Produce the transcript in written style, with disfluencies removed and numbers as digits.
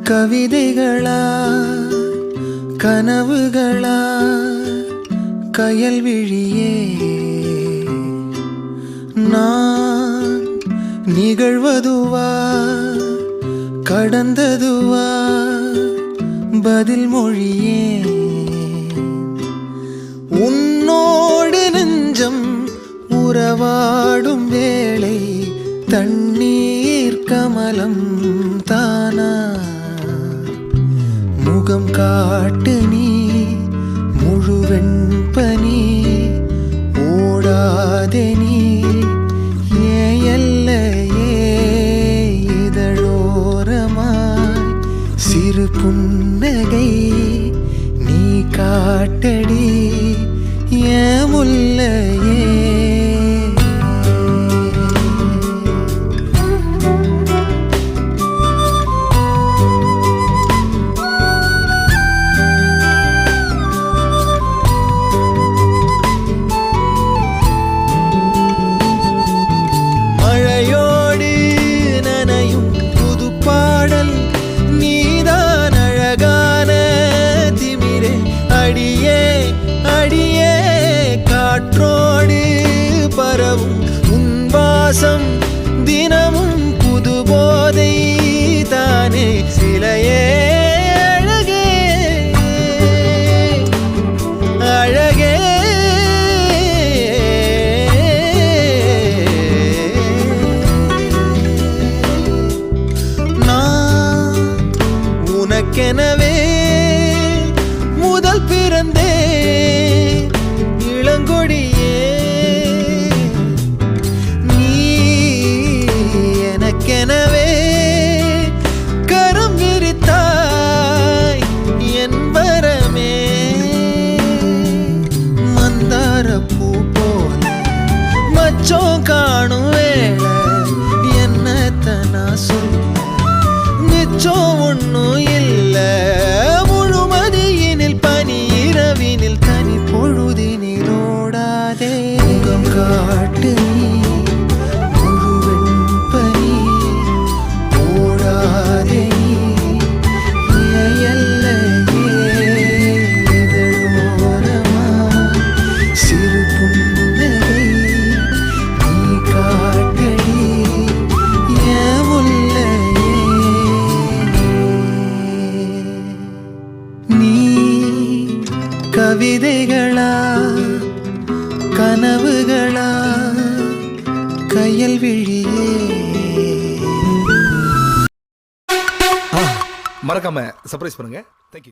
கவிதைகளா கனவுகளா கயல் விழியே நான் நிகழ்வதுவா கடந்ததுவா பதில் மொழியே உன்னோடு நெஞ்சம் உறவாடும் வேளை தண்ணீர் கமலம் தானா முகம் காட்டு நீ முழுவெண் பனி ஓடாதே நீ எல்லையே இதழோரமாய் சிறு புன்னகை நீ காட்டடி ஏன் முல்லையே உன்வாசம் தினமும் புது போதை தானே சிலையே அழகே அழகே நான் உனக்கெனவே முதல் பிறந்தே இளங்கொடியே எனவே கரம் விரித்தாய் என் வரமே மந்தார பூ போல மச்சம் காணும் வேளை என்னத்தனா சொல்ல நிச்சம் ஒன்னும் இல்லை முழுமதியினில் பனி இரவினில் தனி பொழுதினில் ஓடாதே முகம் காட்டு கவிதைகளா கனவுகளா கயல் விழியே மறக்காம சர்ப்ரைஸ் பண்ணுங்க. தேங்க்யூ.